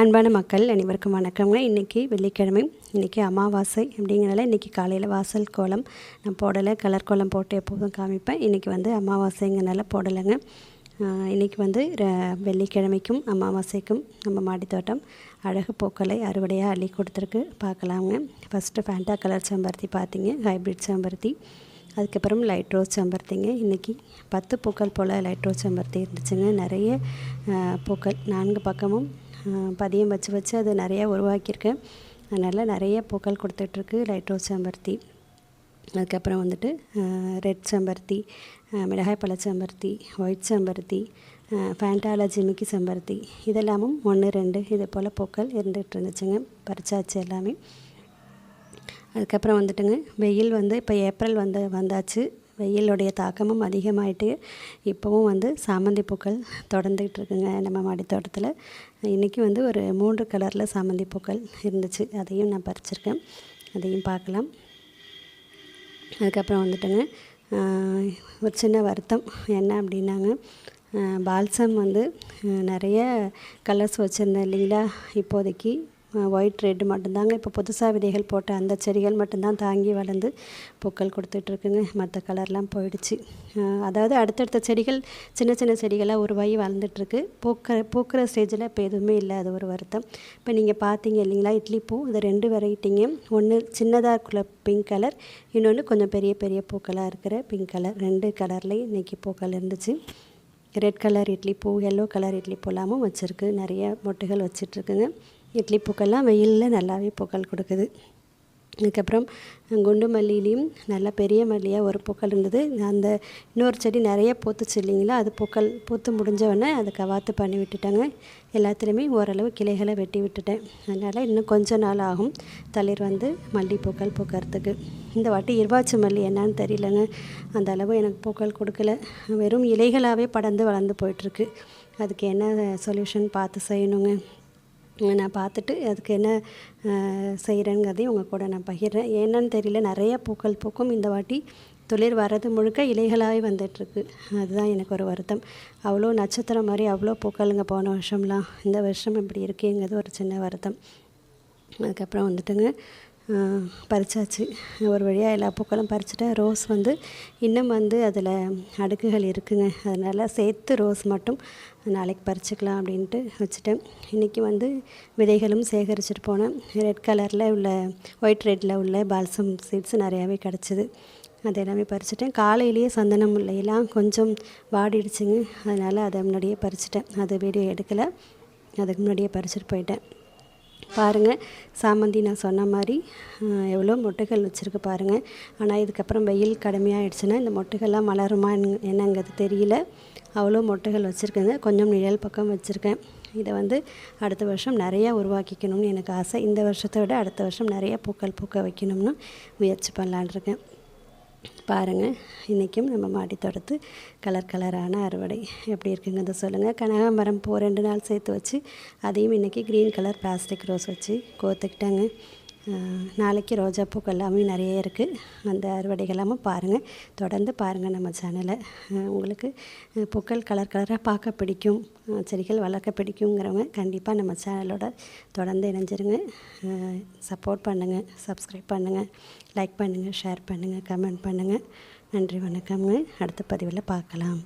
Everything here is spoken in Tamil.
அன்பான மக்கள் அனைவருக்கும் வணக்கங்க. இன்றைக்கி வெள்ளிக்கிழமை, இன்றைக்கி அமாவாசை அப்படிங்கிறனால இன்றைக்கி காலையில் வாசல் கோலம் நான் போடலை. கலர் கோலம் போட்டு எப்போதும் காமிப்பேன். இன்றைக்கி அமாவாசைங்கிறனால போடலைங்க. இன்றைக்கி வெள்ளிக்கிழமைக்கும் அமாவாசைக்கும் நம்ம மாடித்தோட்டம் அழகு பூக்களை அறுவடையாக அள்ளி கொடுத்துருக்கு. பார்க்கலாங்க. ஃபஸ்ட்டு ஃபேண்டா கலர் செம்பருத்தி பார்த்தீங்க, ஹைப்ரிட் செம்பருத்தி. அதுக்கப்புறம் லைட் ரோஸ் செம்பருத்திங்க. இன்றைக்கி 10 பூக்கள் போல் லைட் ரோஸ் செம்பருத்தி இருந்துச்சுங்க. நிறைய பூக்கள் 4 பக்கமும் பதியம் வச்சு அது நிறையா உருவாக்கியிருக்கேன். அதனால் நிறைய பூக்கள் கொடுத்துட்ருக்கு லைட் ரோஸ் செம்பருத்தி. அதுக்கப்புறம் ரெட் செம்பருத்தி, மிளகாய் பழ செம்பருத்தி, ஒயிட் செம்பருத்தி, ஃபேண்டால ஜிமிக்கி செம்பருத்தி, இதெல்லாமும் 1, 2 இது போல் பூக்கள் இருந்துகிட்டு இருந்துச்சுங்க. பறிச்சாச்சு எல்லாமே. அதுக்கப்புறம் வெயில் இப்போ ஏப்ரல் வந்தாச்சு. வெயிலுடைய தாக்கமும் அதிகமாகிட்டு இப்போவும் சாமந்தி பூக்கள் தொடர்ந்துகிட்டு இருக்குங்க நம்ம மாடி தோட்டத்தில். இன்றைக்கி ஒரு 3 கலரில் சாமந்தி பூக்கள் இருந்துச்சு. அதையும் நான் பறிச்சிருக்கேன். அதையும் பார்க்கலாம். அதுக்கப்புறம் ஒரு சின்ன வருத்தம் என்ன அப்படின்னாங்க, பால்சம் நிறைய கலர்ஸ் வச்சுருந்தேன் இல்லைங்களா. இப்போதைக்கு ஒயிட் ரெட் மட்டும்தாங்க இப்போ புதுசாக விதைகள் போட்ட அந்த செடிகள் மட்டும்தான் தாங்கி வளர்ந்து பூக்கள் கொடுத்துட்ருக்குங்க. மற்ற கலர்லாம் போயிடுச்சு. அதாவது அடுத்தடுத்த செடிகள் சின்ன சின்ன செடிகளாக உருவாகி வளர்ந்துட்டுருக்கு. பூக்கிற ஸ்டேஜில் இப்போ எதுவுமே இல்லை. அது ஒரு வருத்தம். இப்போ நீங்கள் பார்த்தீங்க இல்லைங்களா, இட்லி பூ இது 2 வெரைட்டிங்க. ஒன்று சின்னதாக இருக்கிற பிங்க் கலர், இன்னொன்று கொஞ்சம் பெரிய பெரிய பூக்களாக இருக்கிற பிங்க் கலர். 2 கலர்லேயும் இன்றைக்கி பூக்கள் இருந்துச்சு. ரெட் கலர் இட்லி பூ, எல்லோ கலர் இட்லி பூலாமும் வச்சுருக்கு. நிறைய மொட்டுகள் வச்சிட்ருக்குங்க. இட்லி பூக்கள்லாம் வெயிலில் நல்லாவே பூக்கள் கொடுக்குது. அதுக்கப்புறம் குண்டு மல்லியிலையும் நல்லா பெரிய மல்லியாக ஒரு பூக்கள் இருந்தது. அந்த இன்னொரு செடி நிறைய பூத்துச்சு இல்லைங்களா, அது பூக்கள் பூத்து முடிஞ்சவொடனே அதை கவாத்து பண்ணி விட்டுட்டாங்க. எல்லாத்துலேயுமே ஓரளவு கிளைகளை வெட்டி விட்டுட்டேன். அதனால் இன்னும் கொஞ்சம் நாள் ஆகும் தளிர் மல்லி பூக்கள் பூக்கிறதுக்கு. இந்த வாட்டி இருவாச்சி மல்லி என்னான்னு தெரியலங்க, அந்த அளவு எனக்கு பூக்கள் கொடுக்கல. வெறும் இலைகளாகவே படர்ந்து வளர்ந்து போயிட்டுருக்கு. அதுக்கு என்ன சொல்யூஷன் பார்த்து செய்யணுங்க. நான் பார்த்துட்டு அதுக்கு என்ன செய்கிறேங்கிறதையும் உங்கள் கூட நான் பகிர்றேன். என்னன்னு தெரியல, நிறைய பூக்கள் பூக்கும். இந்த வாட்டி துளிர் வர்றது முழுக்க இலைகளாகவே வந்துட்டுருக்கு. அதுதான் எனக்கு ஒரு வருத்தம். அவ்வளோ நட்சத்திரம் மாதிரி அவ்வளோ பூக்களுங்க போன வருஷம்லாம். இந்த வருஷம் இப்படி இருக்கேங்கிறது ஒரு சின்ன வருத்தம். அதுக்கப்புறம் பறிச்சாச்சு. ஒரு வழியாக எல்லா பூக்களும் பறிச்சுட்டேன். ரோஸ் இன்னும் அதில் அடுக்குகள் இருக்குங்க. அதனால் சேர்த்து ரோஸ் மட்டும் நாளைக்கு பறிச்சுக்கலாம் அப்படின்ட்டு வச்சுட்டேன். இன்றைக்கி விதைகளும் சேகரிச்சுட்டு போனேன். ரெட் கலரில் உள்ள ஒயிட் ரெட்டில் உள்ள பால்சம் சீட்ஸ் நிறையாவே கிடச்சிது. அது எல்லாமே பறிச்சுட்டேன். காலையிலேயே சந்தனம் முல்லையெல்லாம் கொஞ்சம் வாடிடுச்சுங்க. அதனால் அதை முன்னாடியே பறிச்சுட்டேன். அது வீடியோ எடுக்கலை, அதுக்கு முன்னாடியே பறிச்சுட்டு போயிட்டேன். பாருங்கள், சாமந்தி நான் சொன்ன மாதிரி எவ்வளோ மொட்டுகள் வச்சுருக்கு பாருங்கள். ஆனால் இதுக்கப்புறம் வெயில் கடுமையாகிடுச்சுன்னா இந்த மொட்டுகள்லாம் மலருமா என்னங்கிறது தெரியல. அவ்வளோ மொட்டுகள் வச்சுருக்கேங்க. கொஞ்சம் நிழல் பக்கம் வச்சுருக்கேன். இதை அடுத்த வருஷம் நிறையா உருவாக்கிக்கணும்னு எனக்கு ஆசை. இந்த வருஷத்தை விட அடுத்த வருஷம் நிறைய பூக்கள் பூக்க வைக்கணும்னு முயற்சி பண்ணலான் இருக்கேன். பாருங்கள், இன்றைக்கும் நம்ம மாடி தோட்டத்து கலரான அறுவடை எப்படி இருக்குங்கிறத சொல்லுங்கள். கனகாம்பரம் பூ 2 நாள் சேர்த்து வச்சு அதையும் இன்றைக்கி க்ரீன் கலர் பிளாஸ்டிக் ரோஸ் வச்சு கோத்துக்கிட்டாங்க. நாளைக்கு ரோஜா பூக்கள் எல்லாமே நிறைய இருக்குது. அந்த அறுவடைகளாமும் பாருங்கள். தொடர்ந்து பாருங்கள் நம்ம சேனலை. உங்களுக்கு பூக்கள் கலராக பார்க்க பிடிக்கும், செடிகள் வளர்க்க பிடிக்குங்கிறவங்க கண்டிப்பாக நம்ம சேனலோட தொடர்ந்து இணைஞ்சிருங்க. சப்போர்ட் பண்ணுங்கள், சப்ஸ்கிரைப் பண்ணுங்கள், லைக் பண்ணுங்கள், ஷேர் பண்ணுங்கள், கமெண்ட் பண்ணுங்கள். நன்றி, வணக்கம்ங்க. அடுத்த பதிவில் பார்க்கலாம்.